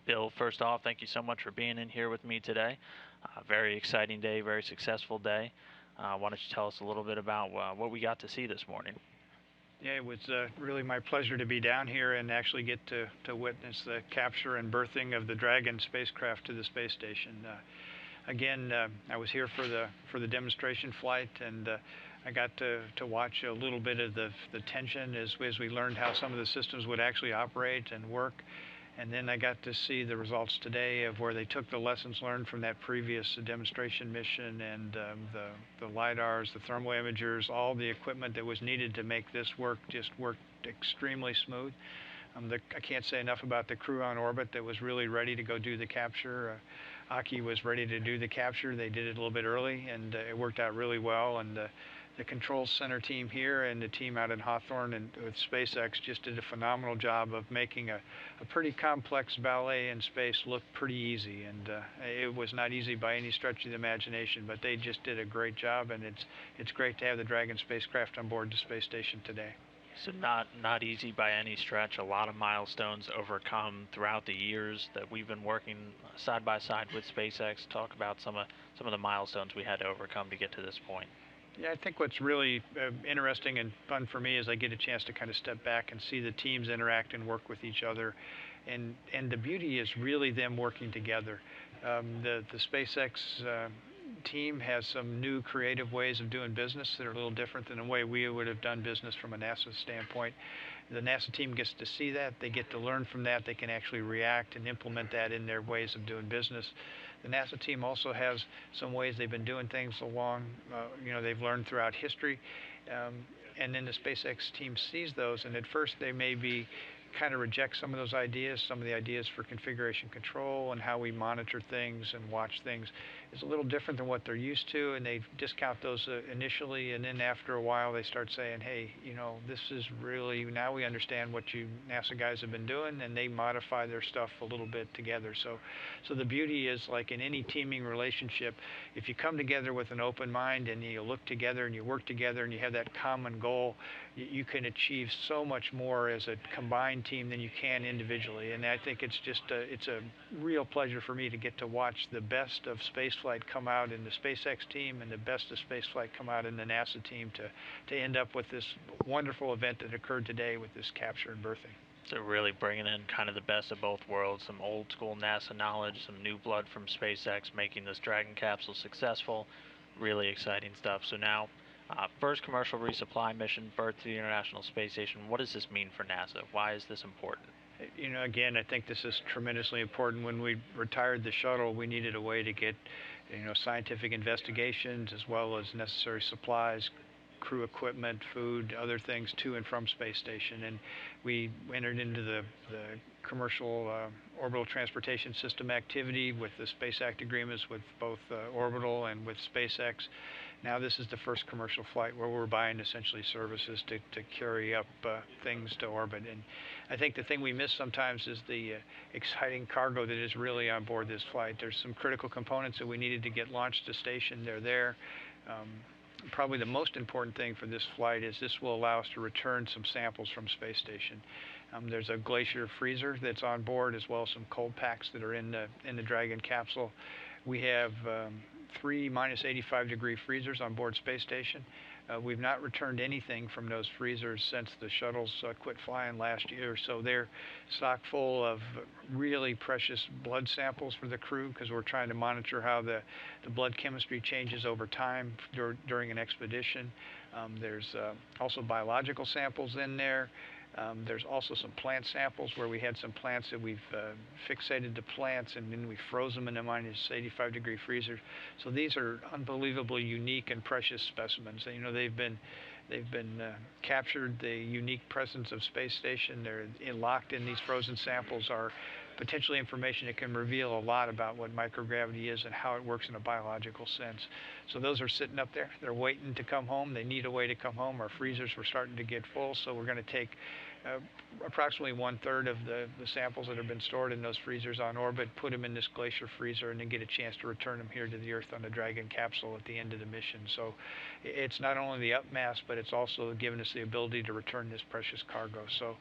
Bill, first off, thank you so much for being in here with me today. Very exciting day, very successful day. Why don't you tell us a little bit about what we got to see this morning? Yeah, it was really my pleasure to be down here and actually get to witness the capture and berthing of the Dragon spacecraft to the space station. Again, I was here for the demonstration flight, and I got to watch a little bit of the tension as we learned how some of the systems would actually operate and work. And then I got to see the results today of where they took the lessons learned from that previous demonstration mission, and the LiDARs, the thermal imagers, all the equipment that was needed to make this work just worked extremely smooth. I can't say enough about the crew on orbit that was really ready to go do the capture. Aki was ready to do the capture. They did it a little bit early, and it worked out really well. And the control center team here and the team out in Hawthorne and with SpaceX just did a phenomenal job of making a pretty complex ballet in space look pretty easy. And it was not easy by any stretch of the imagination, but they just did a great job, and it's great to have the Dragon spacecraft on board the space station today. So not easy by any stretch. A lot of milestones overcome throughout the years that we've been working side by side with SpaceX. Talk about some of the milestones we had to overcome to get to this point. Yeah, I think what's really interesting and fun for me is I get a chance to kind of step back and see the teams interact and work with each other. And the beauty is really them working together. The SpaceX team has some new creative ways of doing business that are a little different than the way we would have done business from a NASA standpoint. The NASA team gets to see that. They get to learn from that. They can actually react and implement that in their ways of doing business. The NASA team also has some ways they've been doing things along, they've learned throughout history. And then the SpaceX team sees those, and at first they may be kind of reject some of those ideas. Some of the ideas for configuration control and how we monitor things and watch things is a little different than what they're used to, and they discount those initially, and then after a while they start saying, hey, this is really, now we understand what you NASA guys have been doing, and they modify their stuff a little bit together. So the beauty is, like in any teaming relationship, if you come together with an open mind and you look together and you work together and you have that common goal, you can achieve so much more as a combined team than you can individually. And I think it's just it's a real pleasure for me to get to watch the best of spaceflight come out in the SpaceX team and the best of spaceflight come out in the NASA team to end up with this wonderful event that occurred today with this capture and berthing. So really bringing in kind of the best of both worlds, some old school NASA knowledge, some new blood from SpaceX, making this Dragon capsule successful. Really exciting stuff. So now, first commercial resupply mission, berth to the International Space Station. What does this mean for NASA? Why is this important? Again, I think this is tremendously important. When we retired the shuttle, we needed a way to get, scientific investigations as well as necessary supplies, crew equipment, food, other things to and from space station. And we entered into the commercial orbital transportation system activity with the Space Act agreements with both Orbital and with SpaceX. Now this is the first commercial flight where we're buying essentially services to carry up things to orbit. And I think the thing we miss sometimes is the exciting cargo that is really on board this flight. There's some critical components that we needed to get launched to station. They're there. Probably the most important thing for this flight is this will allow us to return some samples from space station. There's a glacier freezer that's on board, as well as some cold packs that are in the Dragon capsule. We have 3 -85-degree freezers on board space station. We've not returned anything from those freezers since the shuttles quit flying last year, so they're stocked full of really precious blood samples for the crew, because we're trying to monitor how the blood chemistry changes over time during an expedition. There's also biological samples in there. There's also some plant samples where we had some plants that we've fixated to plants, and then we froze them in a -85-degree freezer. So these are unbelievably unique and precious specimens. They've been captured. The unique presence of space station, they're locked in these frozen samples, are potentially information that can reveal a lot about what microgravity is and how it works in a biological sense. So those are sitting up there. They're waiting to come home. They need a way to come home. Our freezers were starting to get full, so we're going to take approximately 1/3 of the samples that have been stored in those freezers on orbit, put them in this glacier freezer, and then get a chance to return them here to the Earth on the Dragon capsule at the end of the mission. So it's not only the upmass, but it's also given us the ability to return this precious cargo. So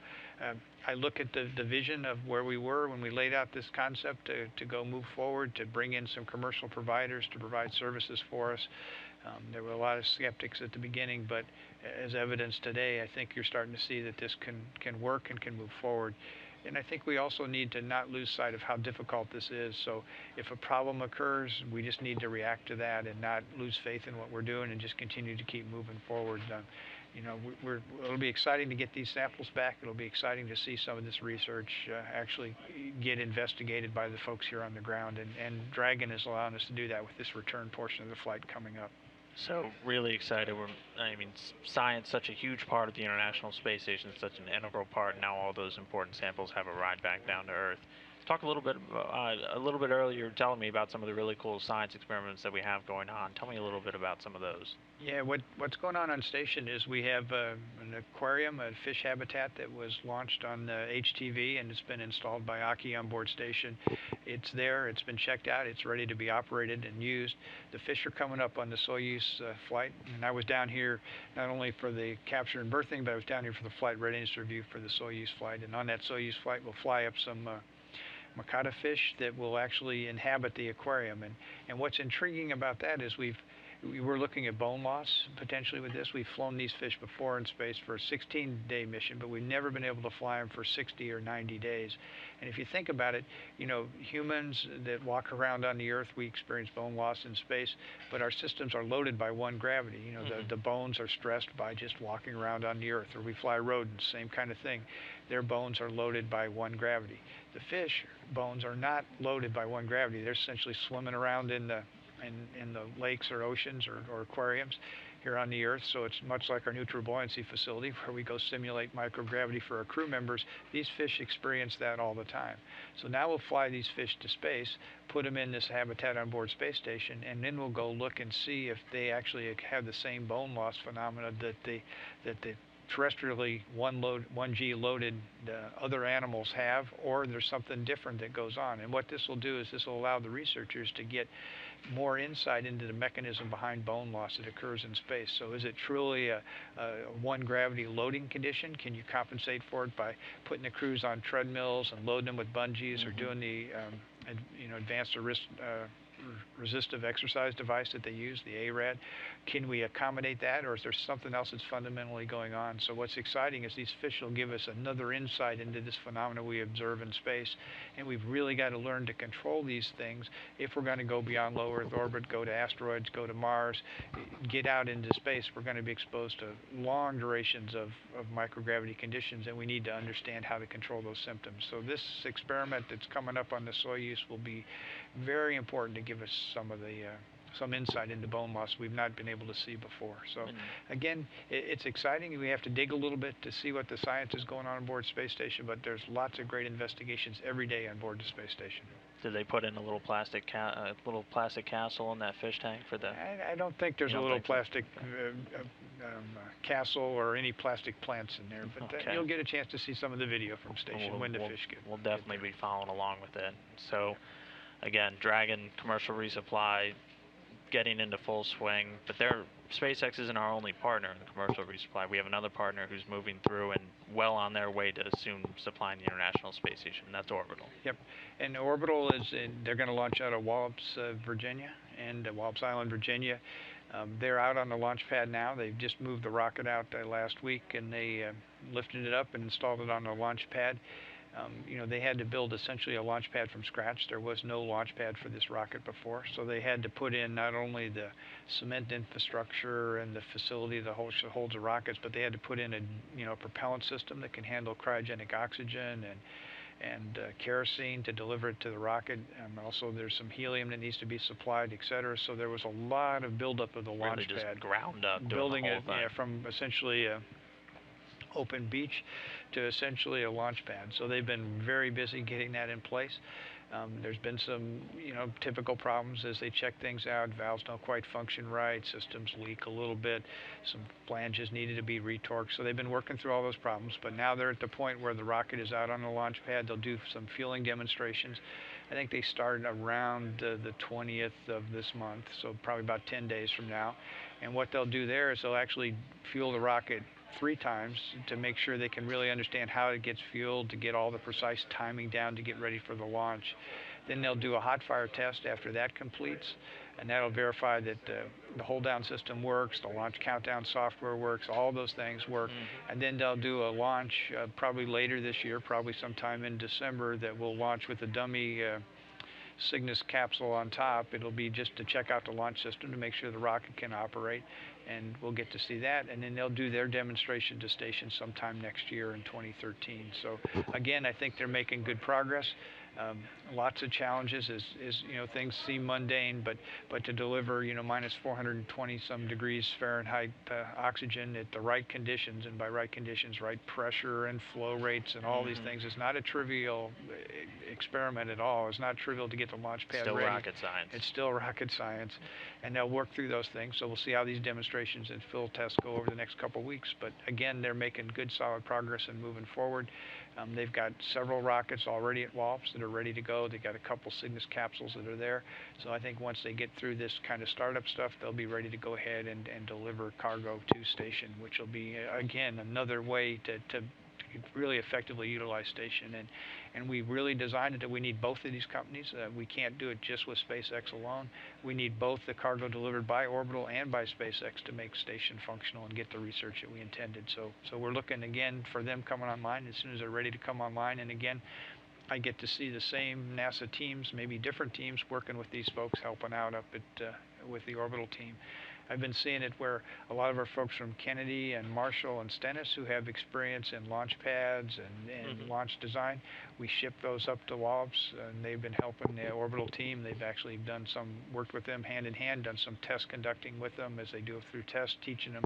I look at the vision of where we were when we laid out this concept to go move forward, to bring in some commercial providers to provide services for us. There were a lot of skeptics at the beginning, but as evidence today, I think you're starting to see that this can work and can move forward. And I think we also need to not lose sight of how difficult this is. So if a problem occurs, we just need to react to that and not lose faith in what we're doing and just continue to keep moving forward. You know, it'll be exciting to get these samples back. It'll be exciting to see some of this research actually get investigated by the folks here on the ground. And Dragon is allowing us to do that with this return portion of the flight coming up. So really excited. I mean, science such a huge part of the International Space Station, such an integral part. Now all those important samples have a ride back down to Earth. Talk a little bit earlier. You were telling me about some of the really cool science experiments that we have going on. Tell me a little bit about some of those. Yeah, what's going on station is we have an aquarium, a fish habitat that was launched on HTV, and it's been installed by Aki on board station. It's there, it's been checked out, it's ready to be operated and used. The fish are coming up on the Soyuz flight, and I was down here not only for the capture and berthing, but I was down here for the flight readiness review for the Soyuz flight. And on that Soyuz flight, we'll fly up some Makata fish that will actually inhabit the aquarium. And what's intriguing about that is we were looking at bone loss potentially with this. We've flown these fish before in space for a 16-day mission, but we've never been able to fly them for 60 or 90 days. And if you think about it, you know, humans that walk around on the Earth, we experience bone loss in space, but our systems are loaded by one gravity. You know, the bones are stressed by just walking around on the Earth, or we fly rodents, same kind of thing. Their bones are loaded by one gravity. The fish bones are not loaded by one gravity. They're essentially swimming around in the lakes or oceans or aquariums here on the Earth. So it's much like our neutral buoyancy facility where we go simulate microgravity for our crew members. These fish experience that all the time. So now we'll fly these fish to space, put them in this habitat on board space station, and then we'll go look and see if they actually have the same bone loss phenomena that the terrestrially 1G loaded other animals have, or there's something different that goes on. And what this will do is this will allow the researchers to get more insight into the mechanism behind bone loss that occurs in space. So is it truly a one gravity loading condition? Can you compensate for it by putting the crews on treadmills and loading them with bungees, or doing the advanced resistive exercise device that they use, the ARAD? Can we accommodate that, or is there something else that's fundamentally going on? So what's exciting is these fish will give us another insight into this phenomena we observe in space, and we've really got to learn to control these things if we're going to go beyond low Earth orbit, go to asteroids, go to Mars, get out into space. We're going to be exposed to long durations of microgravity conditions, and we need to understand how to control those symptoms. So this experiment that's coming up on the Soyuz will be very important to give us some insight into bone loss we've not been able to see before. So again, it's exciting. We have to dig a little bit to see what the science is going on board space station, but there's lots of great investigations every day on board the space station. Did they put in a little plastic castle in that fish tank for the? I don't think there's a little plastic castle or any plastic plants in there, but you'll get a chance to see some of the video from station when the fish get. We'll definitely be following along with it. So, again, Dragon commercial resupply getting into full swing, but SpaceX isn't our only partner in the commercial resupply. We have another partner who's moving through and well on their way to soon supplying the International Space Station. That's Orbital. Yep, and Orbital they're going to launch out of Wallops, Virginia, and Wallops Island, Virginia. They're out on the launch pad now. They've just moved the rocket out last week, and they lifted it up and installed it on the launch pad. They had to build essentially a launch pad from scratch. There was no launch pad for this rocket before, so they had to put in not only the cement infrastructure and the facility that holds the rockets, but they had to put in a propellant system that can handle cryogenic oxygen and kerosene to deliver it to the rocket. Also, there's some helium that needs to be supplied, etc. So there was a lot of buildup of the launch just pad, ground up, building it from essentially open beach to essentially a launch pad. So they've been very busy getting that in place. There's been some, typical problems as they check things out. Valves don't quite function right. Systems leak a little bit. Some flanges needed to be retorqued. So they've been working through all those problems. But now they're at the point where the rocket is out on the launch pad. They'll do some fueling demonstrations. I think they start around the 20th of this month, so probably about 10 days from now. And what they'll do there is they'll actually fuel the rocket 3 times to make sure they can really understand how it gets fueled, to get all the precise timing down to get ready for the launch. Then they'll do a hot fire test after that completes, and that'll verify that the hold down system works, the launch countdown software works, all those things work. And then they'll do a launch probably later this year, probably sometime in December, that will launch with a dummy Cygnus capsule on top. It'll be just to check out the launch system to make sure the rocket can operate, and we'll get to see that. And then they'll do their demonstration to station sometime next year in 2013. So again, I think they're making good progress. Lots of challenges as things seem mundane, but to deliver minus 420 some degrees Fahrenheit oxygen at the right conditions, and by right conditions, right pressure and flow rates and all these things, is not a trivial experiment at all. It's not trivial to get the launch pad Still ready. rocket science. It's still rocket science, and they'll work through those things. So we'll see how these demonstrations and field tests go over the next couple of weeks. But again, they're making good, solid progress and moving forward. They've got several rockets already at Wallops that are ready to go. They've got a couple Cygnus capsules that are there. So I think once they get through this kind of startup stuff, they'll be ready to go ahead and deliver cargo to station, which will be, again, another way to really effectively utilize station. And we really designed it that we need both of these companies. We can't do it just with SpaceX alone. We need both the cargo delivered by Orbital and by SpaceX to make station functional and get the research that we intended. So we're looking again for them coming online as soon as they're ready to come online. And again, I get to see the same NASA teams, maybe different teams, working with these folks, helping out up at with the Orbital team. I've been seeing it where a lot of our folks from Kennedy and Marshall and Stennis, who have experience in launch pads and launch design, we ship those up to Wallops, and they've been helping the Orbital team. They've actually worked with them hand in hand, done some test conducting with them as they do it through tests, teaching them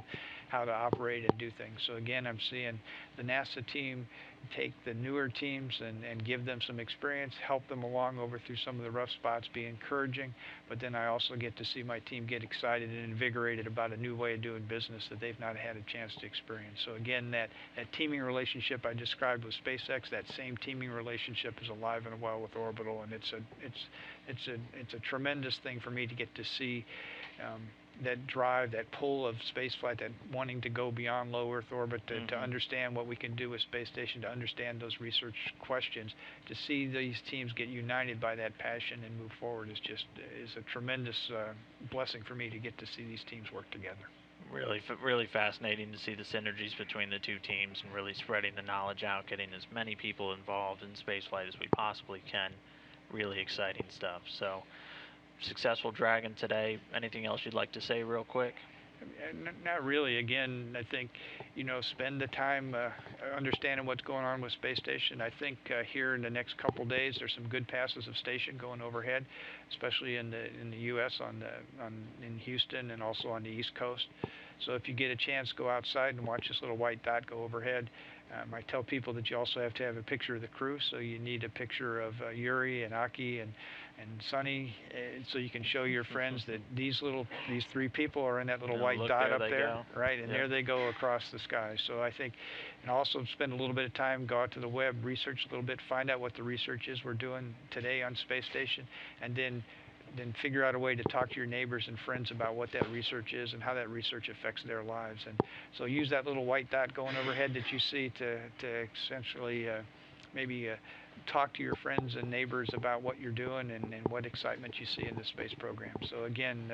how to operate and do things. So again, I'm seeing the NASA team take the newer teams and give them some experience, help them along over through some of the rough spots, be encouraging, but then I also get to see my team get excited and invigorated about a new way of doing business that they've not had a chance to experience. So again, that teaming relationship I described with SpaceX, that same teaming relationship is alive and well with Orbital, and it's a tremendous thing for me to get to see that drive, that pull of spaceflight, that wanting to go beyond low Earth orbit, to understand what we can do with space station, to understand those research questions, to see these teams get united by that passion and move forward is a tremendous blessing for me to get to see these teams work together. Really fascinating to see the synergies between the two teams and really spreading the knowledge out, getting as many people involved in spaceflight as we possibly can. Really exciting stuff. So, successful Dragon today. Anything else you'd like to say real quick? Not really. Again, I think, spend the time understanding what's going on with space station. I think here in the next couple days, there's some good passes of station going overhead, especially in the U.S. in Houston and also on the East Coast. So if you get a chance, go outside and watch this little white dot go overhead. I tell people that you also have to have a picture of the crew, so you need a picture of Yuri and Aki and Sonny, so you can show your friends that these 3 people are in that little white dot up there, right? And there they go across the sky. So I think, and also spend a little bit of time, go out to the web, research a little bit, find out what the research is we're doing today on space station, and then figure out a way to talk to your neighbors and friends about what that research is and how that research affects their lives. And so use that little white dot going overhead that you see to essentially maybe talk to your friends and neighbors about what you're doing and what excitement you see in the space program. So again,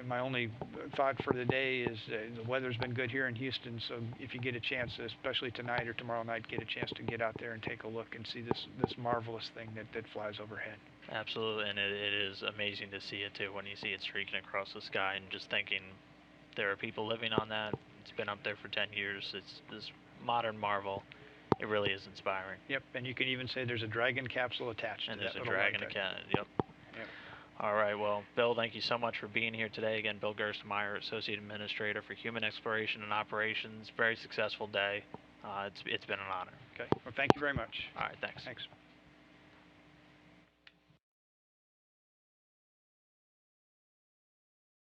my only thought for the day is the weather's been good here in Houston, so if you get a chance, especially tonight or tomorrow night, get a chance to get out there and take a look and see this marvelous thing that flies overhead. Absolutely, and it is amazing to see it too when you see it streaking across the sky and just thinking there are people living on that. It's been up there for 10 years. It's this modern marvel. It really is inspiring. Yep, and you can even say there's a Dragon capsule attached and to that little And there's a Dragon Yep. All right, well, Bill, thank you so much for being here today. Again, Bill Gerstenmaier, Associate Administrator for Human Exploration and Operations. Very successful day. It's been an honor. Okay, well, thank you very much. All right, thanks. Thanks.